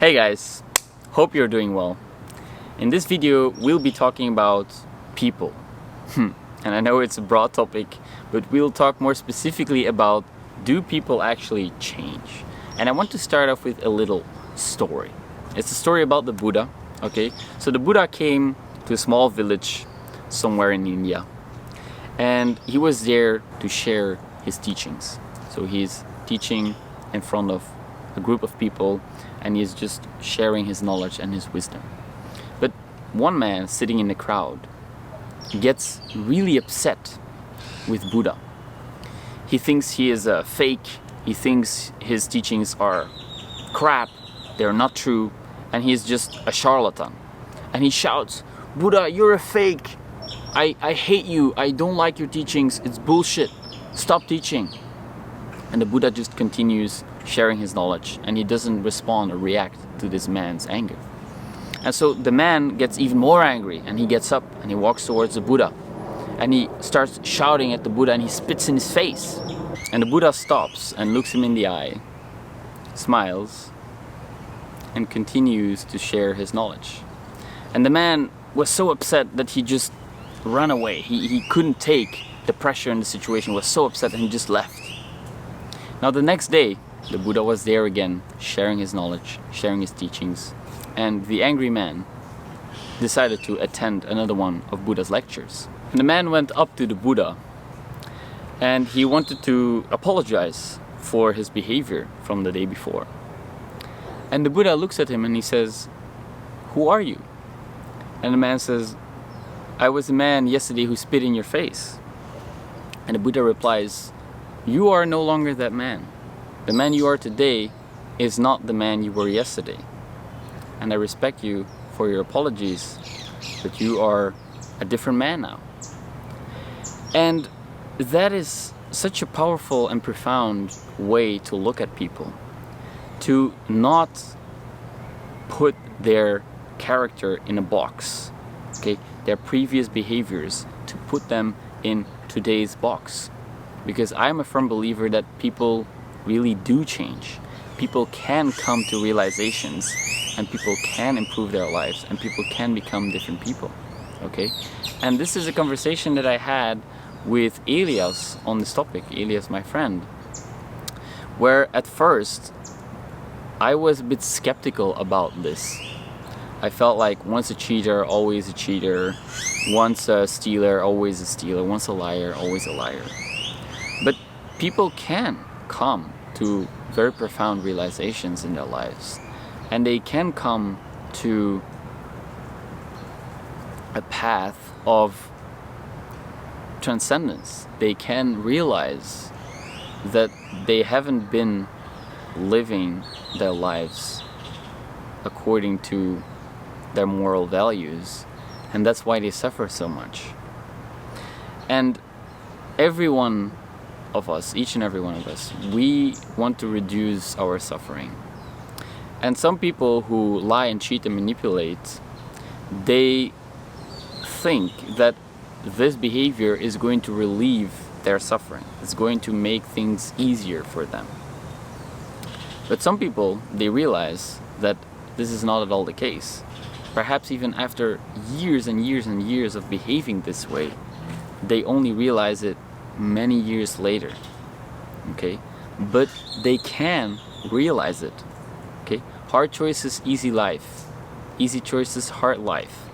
Hey guys, hope you're doing well. In this video we'll be talking about people. And I know it's a broad topic, but we'll talk more specifically about, do people actually change? And I want to start off with a little story. It's a story about the Buddha, okay? So the Buddha came to a small village somewhere in India, and he was there to share his teachings. So he's teaching in front of a group of people, and he's just sharing his knowledge and his wisdom. But one man sitting in the crowd gets really upset with Buddha. He thinks he is a fake, he thinks his teachings are crap, they're not true, and he's just a charlatan. And he shouts, "Buddha, you're a fake! I hate you, I don't like your teachings, it's bullshit, stop teaching." And the Buddha just continues sharing his knowledge, and he doesn't respond or react to this man's anger. And so the man gets even more angry, and he gets up and he walks towards the Buddha, and he starts shouting at the Buddha, and he spits in his face. And the Buddha stops and looks him in the eye, smiles, and continues to share his knowledge. And the man was so upset that he just ran away. He couldn't take the pressure in the situation, was so upset, and he just left. Now the next day, the Buddha was there again, sharing his knowledge, sharing his teachings, and the angry man decided to attend another one of Buddha's lectures. And the man went up to the Buddha, and he wanted to apologize for his behavior from the day before. And the Buddha looks at him and he says, "Who are you?" And the man says, "I was the man yesterday who spit in your face." And the Buddha replies, "You are no longer that man. The man you are today is not the man you were yesterday. And I respect you for your apologies, but you are a different man now." And that is such a powerful and profound way to look at people. To not put their character in a box, okay? Their previous behaviors, to put them in today's box. Because I'm a firm believer that people really do change. People can come to realizations, and people can improve their lives, and people can become different people, okay? And this is a conversation that I had with Elias on this topic, Elias, my friend, where at first I was a bit skeptical about this. I felt like once a cheater, always a cheater, once a stealer, always a stealer, once a liar, always a liar. But people can come to very profound realizations in their lives, and they can come to a path of transcendence. They can realize that they haven't been living their lives according to their moral values, and that's why they suffer so much. And everyone of us, each and every one of us, we want to reduce our suffering. And some people who lie and cheat and manipulate, they think that this behavior is going to relieve their suffering. It's going to make things easier for them. But some people, they realize that this is not at all the case. Perhaps even after years and years and years of behaving this way, they only realize it many years later, okay? But they can realize it, okay? Hard choices, easy life. Easy choices, hard life.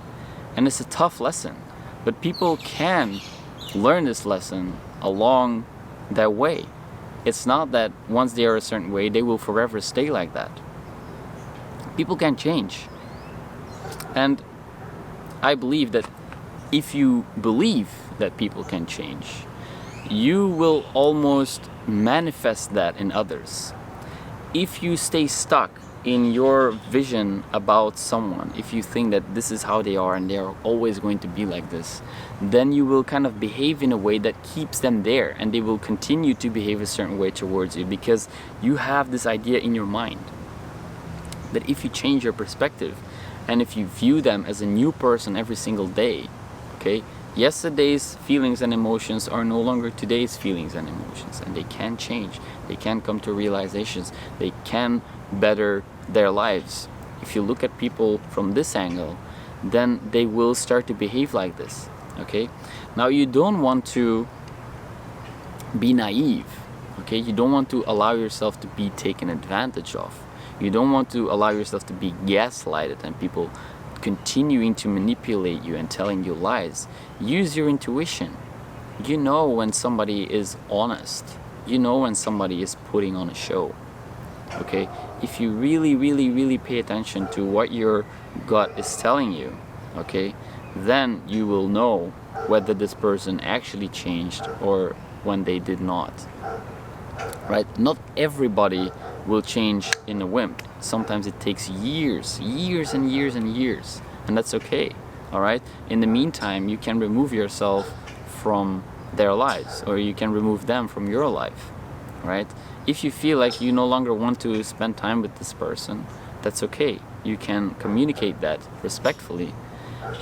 And it's a tough lesson, but people can learn this lesson along their way. It's not that once they are a certain way, they will forever stay like that. People can change. And I believe that if you believe that people can change, you will almost manifest that in others. If you stay stuck in your vision about someone, if you think that this is how they are and they are always going to be like this, then you will kind of behave in a way that keeps them there, and they will continue to behave a certain way towards you, because you have this idea in your mind that if you change your perspective and if you view them as a new person every single day, okay, yesterday's feelings and emotions are no longer today's feelings and emotions, and they can change. They can come to realizations. They can better their lives. if you look at people from this angle, then they will start to behave like this. Okay, now you don't want to be naive. Okay, you don't want to allow yourself to be taken advantage of. You don't want to allow yourself to be gaslighted and people continuing to manipulate you and telling you lies. Use your intuition. You know when somebody is honest. You know when somebody is putting on a show. Okay, if you really pay attention to what your gut is telling you, okay, then you will know whether this person actually changed or when they did not. Right? Not everybody will change in a whim. Sometimes it takes years and years, and that's okay. All right? In the meantime, you can remove yourself from their lives, or you can remove them from your life. Right? If you feel like you no longer want to spend time with this person, that's okay. You can communicate that respectfully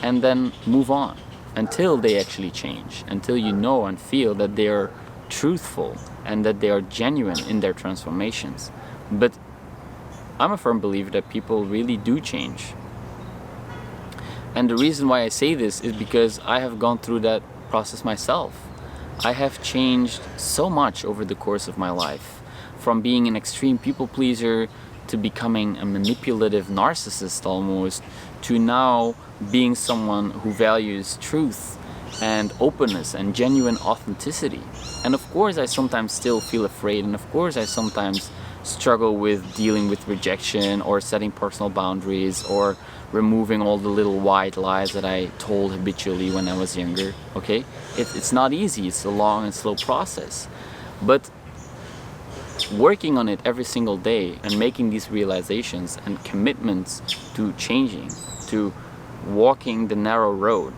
and then move on until they actually change, until you know and feel that they are truthful and that they are genuine in their transformations. But I'm a firm believer that people really do change. And the reason why I say this is because I have gone through that process myself. I have changed so much over the course of my life, from being an extreme people pleaser to becoming a manipulative narcissist almost, to now being someone who values truth and openness and genuine authenticity. And of course I sometimes still feel afraid, and of course I sometimes struggle with dealing with rejection or setting personal boundaries or removing all the little white lies that I told habitually when I was younger. Okay, it's not easy. It's a long and slow process, but working on it every single day and making these realizations and commitments to changing, to walking the narrow road,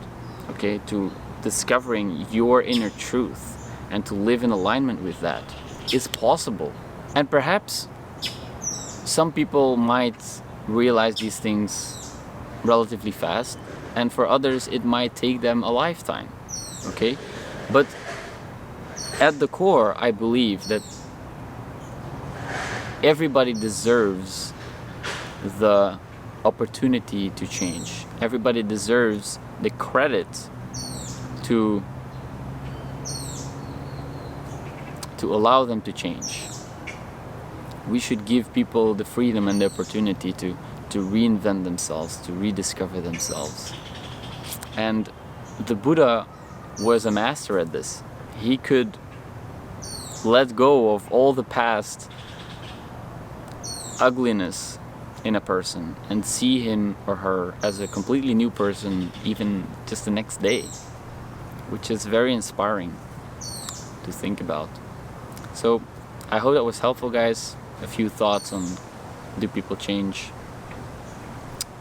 okay, to discovering your inner truth and to live in alignment with that is possible. And perhaps some people might realize these things relatively fast, and for others it might take them a lifetime. Okay, but at the core I believe that everybody deserves the opportunity to change. Everybody deserves the credit to allow them to change. We should give people the freedom and the opportunity to reinvent themselves, to rediscover themselves. And the Buddha was a master at this. He could let go of all the past ugliness in a person and see him or her as a completely new person even just the next day, which is very inspiring to think about. So I hope that was helpful, guys. A few thoughts on do people change,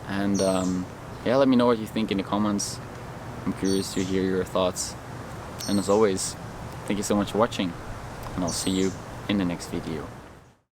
and yeah, let me know what you think in the comments. I'm curious to hear your thoughts, and as always, thank you so much for watching, and I'll see you in the next video.